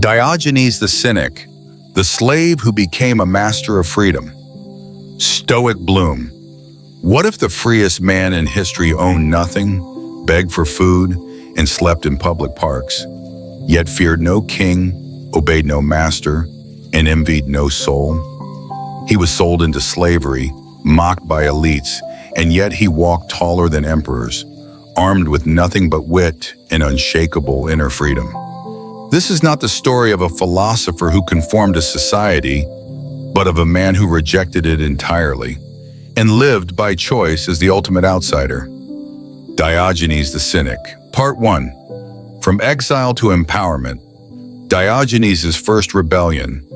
Diogenes the Cynic, the slave who became a master of freedom. Stoic bloom. What if the freest man in history owned nothing, begged for food, and slept in public parks, yet feared no king, obeyed no master, and envied no soul? He was sold into slavery, mocked by elites, and yet he walked taller than emperors, armed with nothing but wit and unshakable inner freedom. This is not the story of a philosopher who conformed to society, but of a man who rejected it entirely and lived by choice as the ultimate outsider. Diogenes the Cynic. Part 1. From exile to empowerment. Diogenes' first rebellion.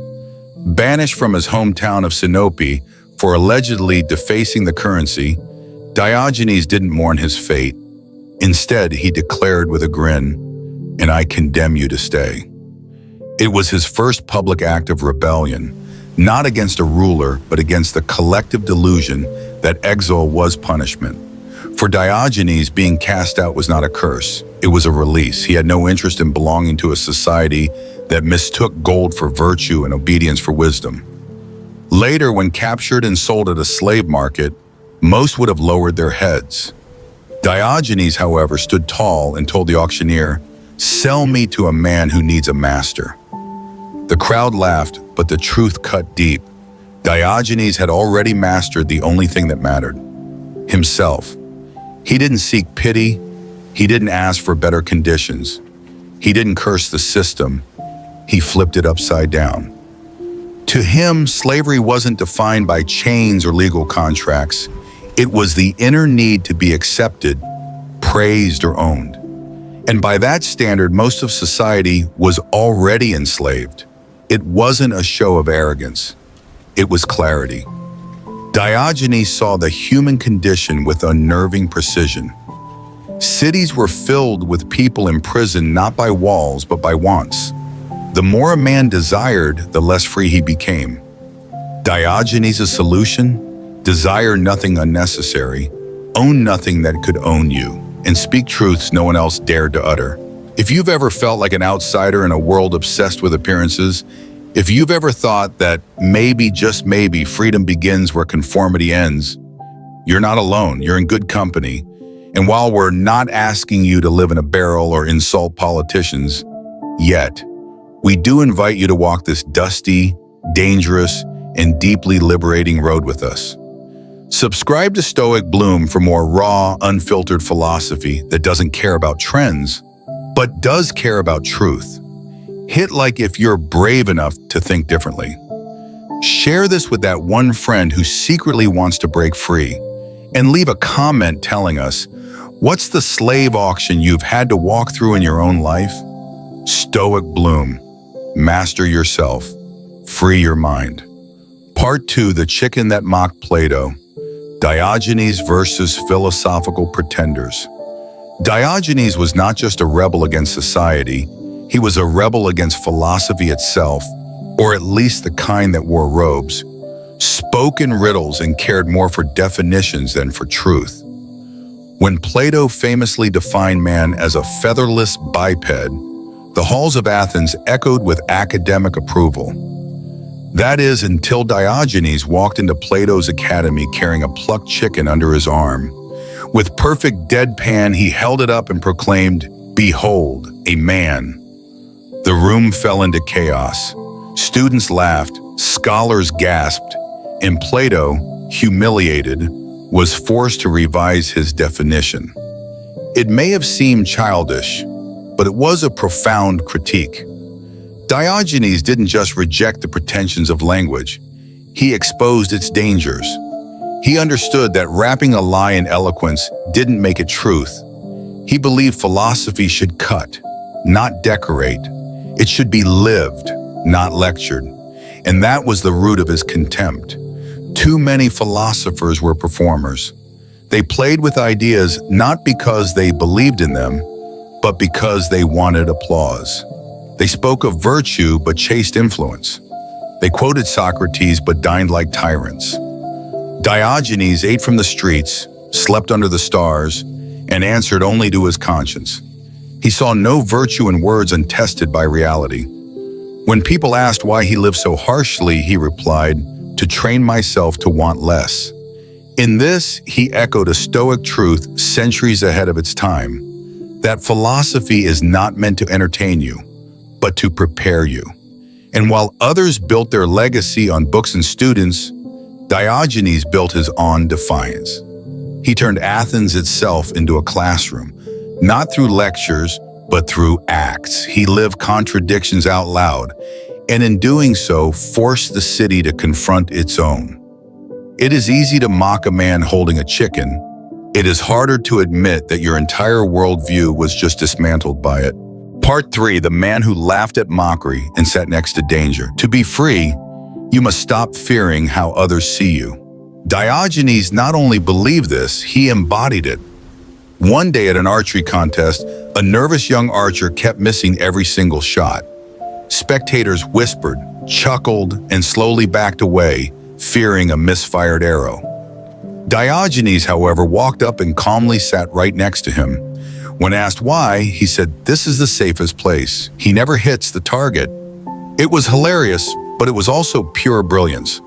Banished from his hometown of Sinope for allegedly defacing the currency, Diogenes didn't mourn his fate. Instead, he declared with a grin, "And I condemn you to stay." It was his first public act of rebellion, not against a ruler, but against the collective delusion that exile was punishment. For Diogenes, being cast out was not a curse, it was a release. He had no interest in belonging to a society that mistook gold for virtue and obedience for wisdom. Later, when captured and sold at a slave market, most would have lowered their heads. Diogenes, however, stood tall and told the auctioneer, "Sell me to a man who needs a master." The crowd laughed, but the truth cut deep. Diogenes had already mastered the only thing that mattered: himself. He didn't seek pity. He didn't ask for better conditions. He didn't curse the system. He flipped it upside down. To him, slavery wasn't defined by chains or legal contracts. It was the inner need to be accepted, praised, or owned. And by that standard, most of society was already enslaved. It wasn't a show of arrogance. It was clarity. Diogenes saw the human condition with unnerving precision. Cities were filled with people imprisoned not by walls, but by wants. The more a man desired, the less free he became. Diogenes' solution? Desire nothing unnecessary, own nothing that could own you, and speak truths no one else dared to utter. If you've ever felt like an outsider in a world obsessed with appearances, if you've ever thought that maybe, just maybe, freedom begins where conformity ends, you're not alone, you're in good company. And while we're not asking you to live in a barrel or insult politicians, yet, we do invite you to walk this dusty, dangerous, and deeply liberating road with us. Subscribe to Stoic Bloom for more raw, unfiltered philosophy that doesn't care about trends, but does care about truth. Hit like if you're brave enough to think differently. Share this with that one friend who secretly wants to break free, and leave a comment telling us, what's the slave auction you've had to walk through in your own life? Stoic Bloom. Master yourself. Free your mind. Part 2, The Chicken That Mocked Plato. Diogenes versus philosophical pretenders. Diogenes was not just a rebel against society, he was a rebel against philosophy itself, or at least the kind that wore robes, spoke in riddles, and cared more for definitions than for truth. When Plato famously defined man as a featherless biped, the halls of Athens echoed with academic approval. That is, until Diogenes walked into Plato's academy carrying a plucked chicken under his arm. With perfect deadpan, he held it up and proclaimed, "Behold, a man." The room fell into chaos. Students laughed, scholars gasped, and Plato, humiliated, was forced to revise his definition. It may have seemed childish, but it was a profound critique. Diogenes didn't just reject the pretensions of language, he exposed its dangers. He understood that wrapping a lie in eloquence didn't make it truth. He believed philosophy should cut, not decorate. It should be lived, not lectured. And that was the root of his contempt. Too many philosophers were performers. They played with ideas not because they believed in them, but because they wanted applause. They spoke of virtue but chased influence. They quoted Socrates but dined like tyrants. Diogenes ate from the streets, slept under the stars, and answered only to his conscience. He saw no virtue in words untested by reality. When people asked why he lived so harshly, he replied, "To train myself to want less." In this, he echoed a Stoic truth centuries ahead of its time, that philosophy is not meant to entertain you, but to prepare you. And while others built their legacy on books and students, Diogenes built his on defiance. He turned Athens itself into a classroom, not through lectures, but through acts. He lived contradictions out loud, and in doing so, forced the city to confront its own. It is easy to mock a man holding a chicken. It is harder to admit that your entire worldview was just dismantled by it. Part 3, the man who laughed at mockery and sat next to danger. To be free, you must stop fearing how others see you. Diogenes not only believed this, he embodied it. One day at an archery contest, a nervous young archer kept missing every single shot. Spectators whispered, chuckled, and slowly backed away, fearing a misfired arrow. Diogenes, however, walked up and calmly sat right next to him. When asked why, he said, "This is the safest place. He never hits the target." It was hilarious, but it was also pure brilliance.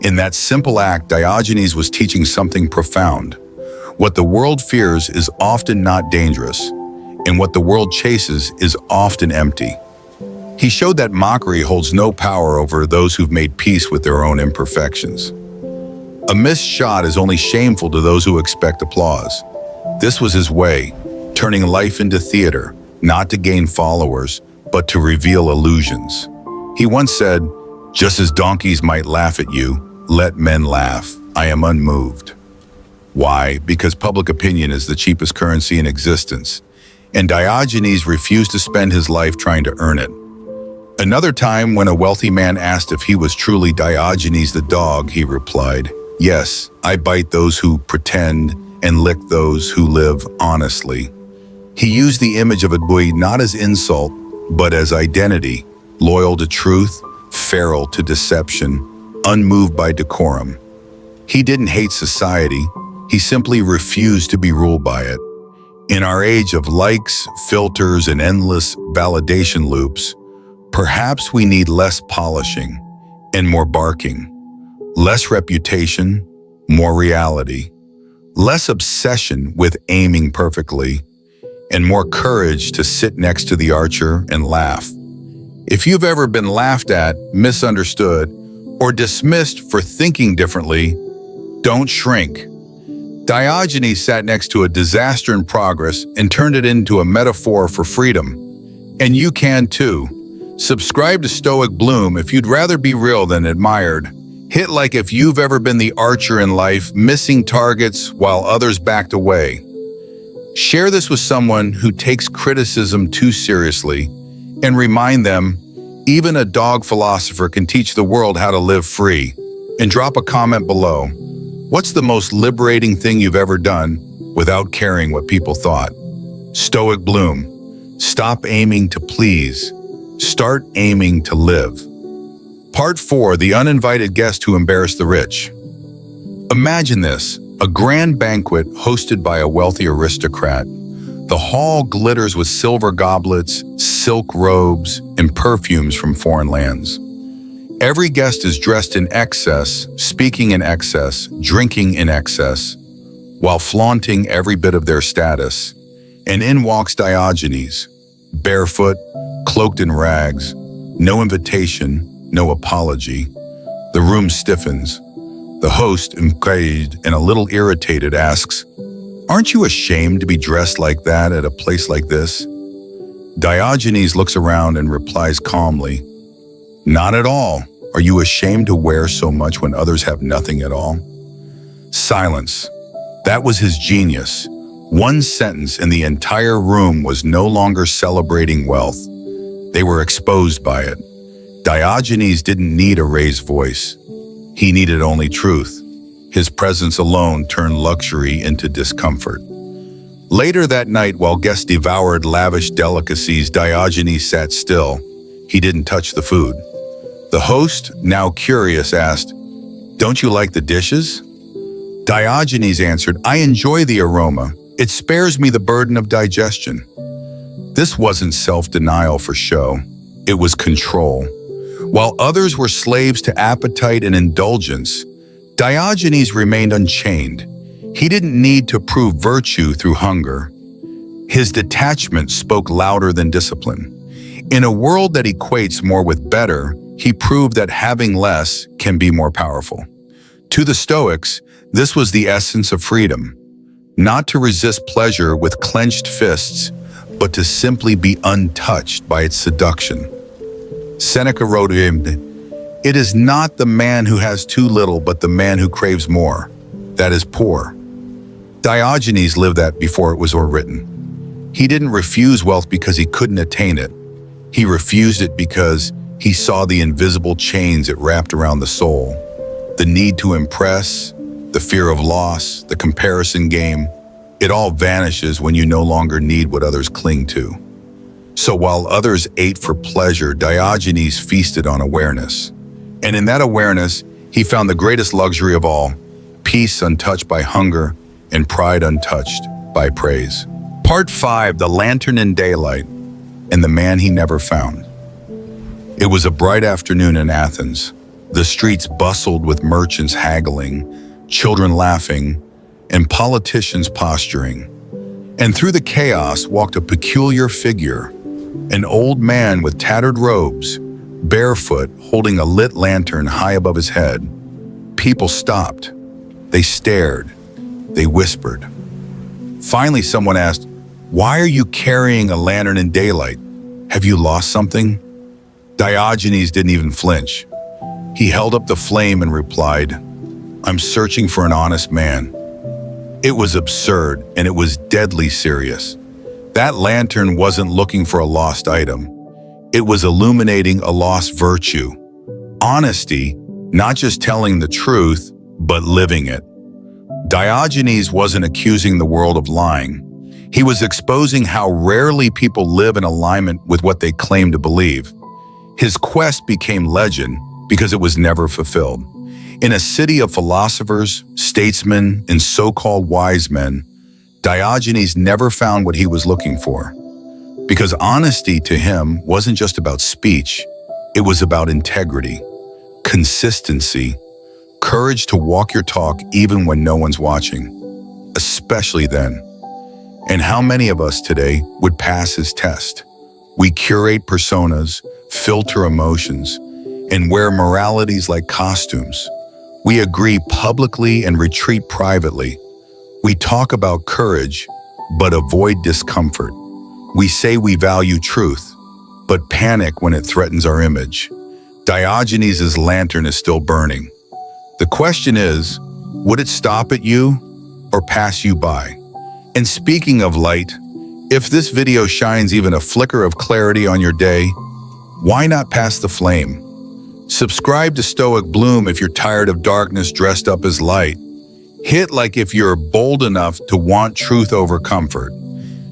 In that simple act, Diogenes was teaching something profound. What the world fears is often not dangerous, and what the world chases is often empty. He showed that mockery holds no power over those who've made peace with their own imperfections. A missed shot is only shameful to those who expect applause. This was his way, turning life into theater, not to gain followers, but to reveal illusions. He once said, "Just as donkeys might laugh at you, let men laugh. I am unmoved." Why? Because public opinion is the cheapest currency in existence, and Diogenes refused to spend his life trying to earn it. Another time, when a wealthy man asked if he was truly Diogenes the dog, he replied, "Yes, I bite those who pretend and lick those who live honestly." He used the image of a buoy not as insult, but as identity, loyal to truth, feral to deception, unmoved by decorum. He didn't hate society, he simply refused to be ruled by it. In our age of likes, filters, and endless validation loops, perhaps we need less polishing and more barking, less reputation, more reality, less obsession with aiming perfectly, and more courage to sit next to the archer and laugh. If you've ever been laughed at, misunderstood, or dismissed for thinking differently, don't shrink. Diogenes sat next to a disaster in progress and turned it into a metaphor for freedom. And you can too. Subscribe to Stoic Bloom if you'd rather be real than admired. Hit like if you've ever been the archer in life, missing targets while others backed away. Share this with someone who takes criticism too seriously, and remind them, even a dog philosopher can teach the world how to live free. And drop a comment below. What's the most liberating thing you've ever done without caring what people thought? Stoic Bloom. Stop aiming to please. Start aiming to live. Part 4, the uninvited guest who embarrassed the rich. Imagine this, a grand banquet hosted by a wealthy aristocrat. The hall glitters with silver goblets, silk robes, and perfumes from foreign lands. Every guest is dressed in excess, speaking in excess, drinking in excess, while flaunting every bit of their status. And in walks Diogenes, barefoot, cloaked in rags, no invitation, no apology. The room stiffens. The host, enraged and a little irritated, asks, "Aren't you ashamed to be dressed like that at a place like this?" Diogenes looks around and replies calmly, "Not at all. Are you ashamed to wear so much when others have nothing at all?" Silence. That was his genius. One sentence and the entire room was no longer celebrating wealth. They were exposed by it. Diogenes didn't need a raised voice. He needed only truth. His presence alone turned luxury into discomfort. Later that night, while guests devoured lavish delicacies, Diogenes sat still. He didn't touch the food. The host, now curious, asked, "Don't you like the dishes?" Diogenes answered, "I enjoy the aroma. It spares me the burden of digestion." This wasn't self-denial for show. It was control. While others were slaves to appetite and indulgence, Diogenes remained unchained. He didn't need to prove virtue through hunger. His detachment spoke louder than discipline. In a world that equates more with better, he proved that having less can be more powerful. To the Stoics, this was the essence of freedom. Not to resist pleasure with clenched fists, but to simply be untouched by its seduction. Seneca wrote him, "It is not the man who has too little, but the man who craves more, that is poor." Diogenes lived that before it was written. He didn't refuse wealth because he couldn't attain it. He refused it because he saw the invisible chains it wrapped around the soul. The need to impress, the fear of loss, the comparison game, it all vanishes when you no longer need what others cling to. So while others ate for pleasure, Diogenes feasted on awareness. And in that awareness, he found the greatest luxury of all, peace untouched by hunger and pride untouched by praise. Part 5, The Lantern in Daylight and the Man He Never Found. It was a bright afternoon in Athens. The streets bustled with merchants haggling, children laughing, and politicians posturing. And through the chaos walked a peculiar figure, an old man with tattered robes, barefoot, holding a lit lantern high above his head. People stopped. They stared. They whispered. Finally, someone asked, "Why are you carrying a lantern in daylight? Have you lost something?" Diogenes didn't even flinch. He held up the flame and replied, "I'm searching for an honest man." It was absurd, and it was deadly serious. That lantern wasn't looking for a lost item. It was illuminating a lost virtue. Honesty, not just telling the truth, but living it. Diogenes wasn't accusing the world of lying. He was exposing how rarely people live in alignment with what they claim to believe. His quest became legend because it was never fulfilled. In a city of philosophers, statesmen, and so-called wise men, Diogenes never found what he was looking for. Because honesty to him wasn't just about speech, it was about integrity, consistency, courage to walk your talk even when no one's watching, especially then. And how many of us today would pass his test? We curate personas, filter emotions, and wear moralities like costumes. We agree publicly and retreat privately. We talk about courage, but avoid discomfort. We say we value truth, but panic when it threatens our image. Diogenes' lantern is still burning. The question is, would it stop at you or pass you by? And speaking of light, if this video shines even a flicker of clarity on your day, why not pass the flame? Subscribe to Stoic Bloom if you're tired of darkness dressed up as light. Hit like if you're bold enough to want truth over comfort.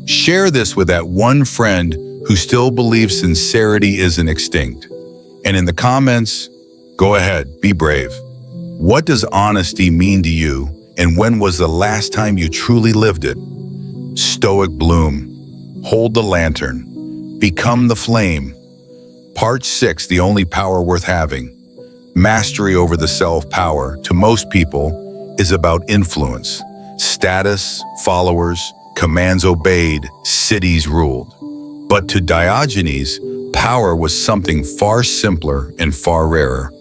Share this with that one friend who still believes sincerity isn't extinct. And in the comments, go ahead, be brave. What does honesty mean to you, and when was the last time you truly lived it? Stoic Bloom. Hold the lantern. Become the flame. Part 6, The Only Power Worth Having. Mastery over the self-power, to most people, is about influence, status, followers, commands obeyed, cities ruled. But to Diogenes, power was something far simpler and far rarer,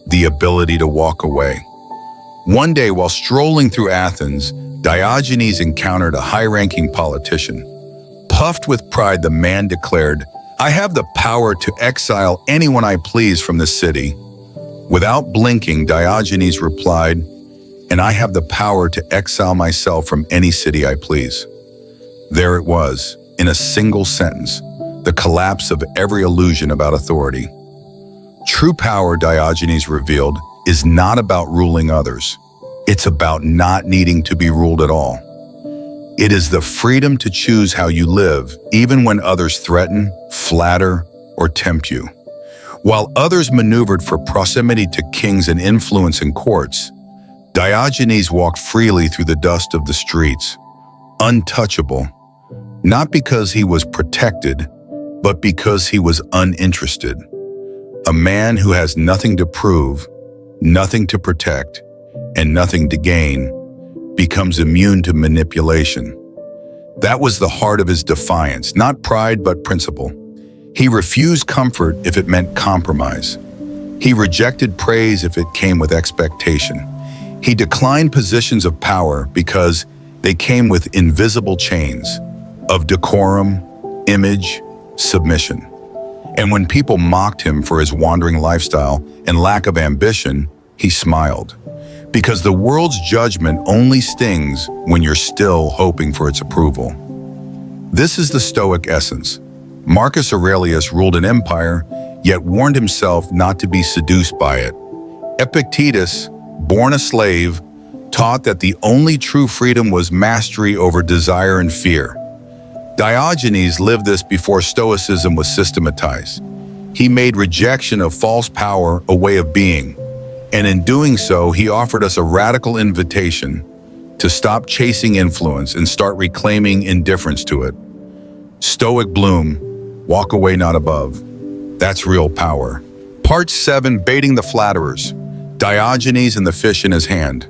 the ability to walk away. One day, while strolling through Athens, Diogenes encountered a high-ranking politician. Puffed with pride, the man declared, "I have the power to exile anyone I please from the city." Without blinking, Diogenes replied, "And I have the power to exile myself from any city I please." There it was, in a single sentence, the collapse of every illusion about authority. True power, Diogenes revealed, is not about ruling others. It's about not needing to be ruled at all. It is the freedom to choose how you live, even when others threaten, flatter, or tempt you. While others maneuvered for proximity to kings and influence in courts, Diogenes walked freely through the dust of the streets, untouchable, not because he was protected, but because he was uninterested. A man who has nothing to prove, nothing to protect, and nothing to gain becomes immune to manipulation. That was the heart of his defiance, not pride but principle. He refused comfort if it meant compromise. He rejected praise if it came with expectation. He declined positions of power because they came with invisible chains of decorum, image, submission. And when people mocked him for his wandering lifestyle and lack of ambition, he smiled. Because the world's judgment only stings when you're still hoping for its approval. This is the Stoic essence. Marcus Aurelius ruled an empire, yet warned himself not to be seduced by it. Epictetus, born a slave, taught that the only true freedom was mastery over desire and fear. Diogenes lived this before Stoicism was systematized. He made rejection of false power a way of being, and in doing so, he offered us a radical invitation to stop chasing influence and start reclaiming indifference to it. Stoic bloom, walk away not above. That's real power. Part 7, baiting the flatterers. Diogenes and the fish in his hand.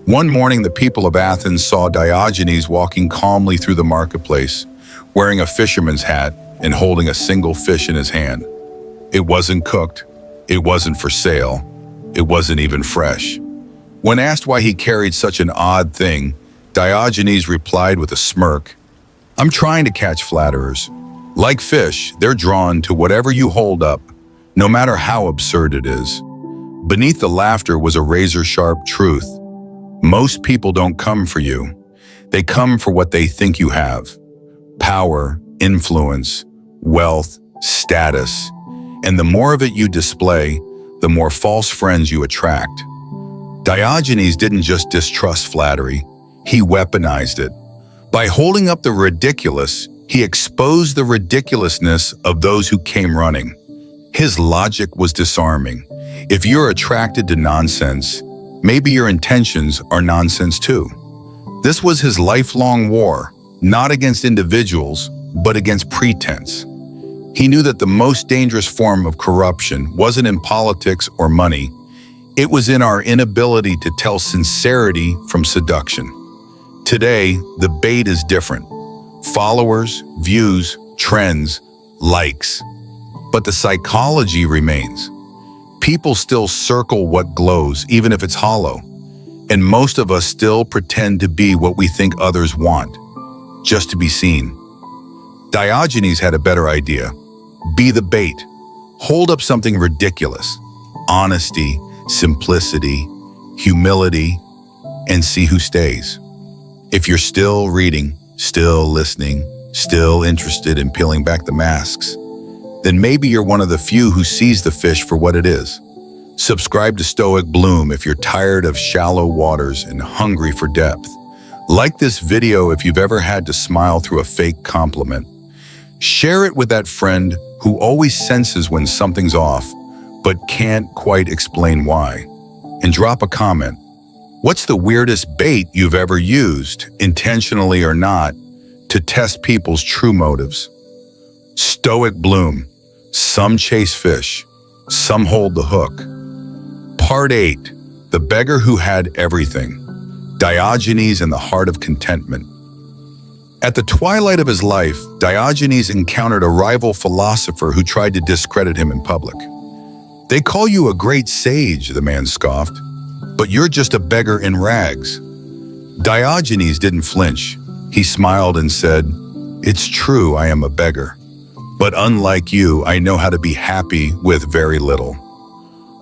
One morning, the people of Athens saw Diogenes walking calmly through the marketplace, wearing a fisherman's hat and holding a single fish in his hand. It wasn't cooked, it wasn't for sale, it wasn't even fresh. When asked why he carried such an odd thing, Diogenes replied with a smirk, "I'm trying to catch flatterers. Like fish, they're drawn to whatever you hold up, no matter how absurd it is." Beneath the laughter was a razor-sharp truth. Most people don't come for you. They come for what they think you have. Power, influence, wealth, status. And the more of it you display, the more false friends you attract. Diogenes didn't just distrust flattery, he weaponized it. By holding up the ridiculous, he exposed the ridiculousness of those who came running. His logic was disarming. If you're attracted to nonsense, maybe your intentions are nonsense too. This was his lifelong war, not against individuals, but against pretense. He knew that the most dangerous form of corruption wasn't in politics or money. It was in our inability to tell sincerity from seduction. Today, the bait is different. Followers, views, trends, likes. But the psychology remains. People still circle what glows, even if it's hollow. And most of us still pretend to be what we think others want, just to be seen. Diogenes had a better idea. Be the bait. Hold up something ridiculous. Honesty, simplicity, humility, and see who stays. If you're still reading, still listening, still interested in peeling back the masks, then maybe you're one of the few who sees the fish for what it is. Subscribe to Stoic Bloom if you're tired of shallow waters and hungry for depth. Like this video if you've ever had to smile through a fake compliment. Share it with that friend who always senses when something's off, but can't quite explain why. And drop a comment. What's the weirdest bait you've ever used, intentionally or not, to test people's true motives? Stoic Bloom. Some chase fish, some hold the hook. Part 8. The beggar who had everything. Diogenes and the heart of contentment. At the twilight of his life, Diogenes encountered a rival philosopher who tried to discredit him in public. "They call you a great sage," the man scoffed, "but you're just a beggar in rags." Diogenes didn't flinch. He smiled and said, "It's true, I am a beggar. But unlike you, I know how to be happy with very little."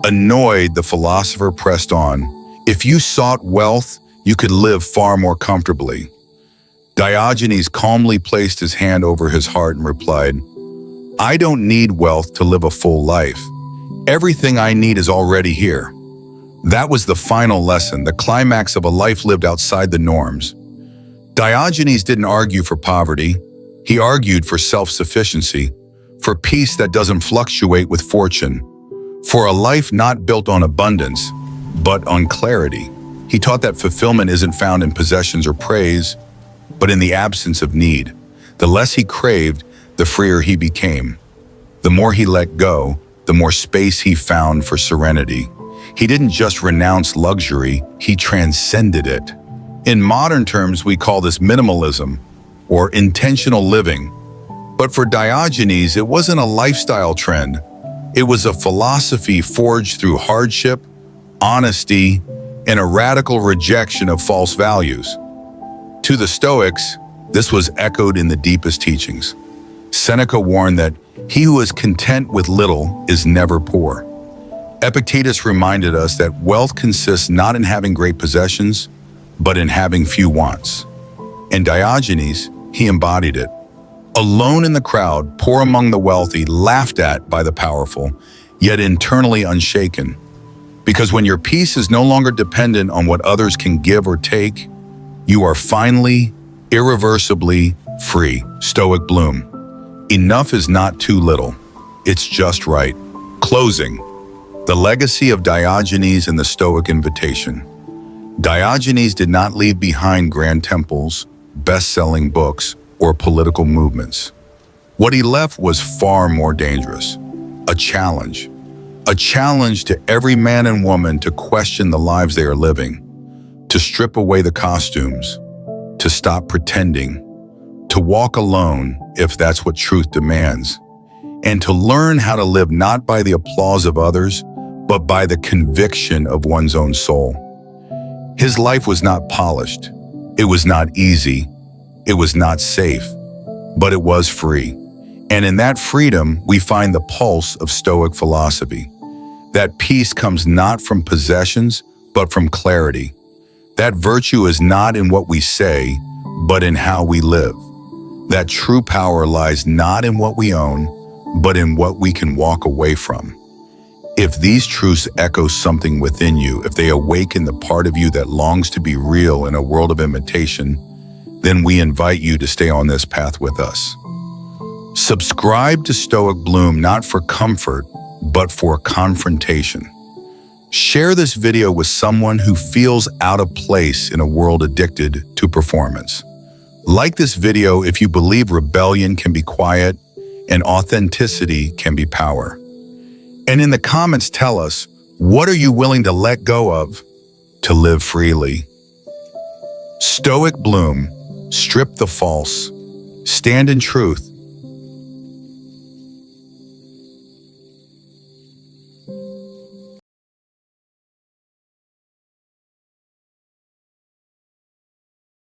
Annoyed, the philosopher pressed on. "If you sought wealth, you could live far more comfortably." Diogenes calmly placed his hand over his heart and replied, "I don't need wealth to live a full life. Everything I need is already here." That was the final lesson, the climax of a life lived outside the norms. Diogenes didn't argue for poverty. He argued for self-sufficiency, for peace that doesn't fluctuate with fortune, for a life not built on abundance, but on clarity. He taught that fulfillment isn't found in possessions or praise, but in the absence of need. The less he craved, the freer he became. The more he let go, the more space he found for serenity. He didn't just renounce luxury, he transcended it. In modern terms, we call this minimalism or intentional living. But for Diogenes, it wasn't a lifestyle trend. It was a philosophy forged through hardship, honesty, and a radical rejection of false values. To the Stoics, this was echoed in the deepest teachings. Seneca warned that he who is content with little is never poor. Epictetus reminded us that wealth consists not in having great possessions, but in having few wants. And Diogenes, he embodied it. Alone in the crowd, poor among the wealthy, laughed at by the powerful, yet internally unshaken. Because when your peace is no longer dependent on what others can give or take, you are finally, irreversibly free. Stoic bloom. Enough is not too little. It's just right. Closing. The legacy of Diogenes and the Stoic invitation. Diogenes did not leave behind grand temples, best-selling books, or political movements. What he left was far more dangerous. A challenge. A challenge to every man and woman to question the lives they are living, to strip away the costumes, to stop pretending, to walk alone if that's what truth demands, and to learn how to live not by the applause of others, but by the conviction of one's own soul. His life was not polished. It was not easy. It was not safe, but it was free. And in that freedom, we find the pulse of Stoic philosophy. That peace comes not from possessions, but from clarity. That virtue is not in what we say, but in how we live. That true power lies not in what we own, but in what we can walk away from. If these truths echo something within you, if they awaken the part of you that longs to be real in a world of imitation, then we invite you to stay on this path with us. Subscribe to Stoic Bloom not for comfort, but for confrontation. Share this video with someone who feels out of place in a world addicted to performance. Like this video if you believe rebellion can be quiet and authenticity can be power. And in the comments, tell us, what are you willing to let go of to live freely? Stoic Bloom, strip the false, stand in truth,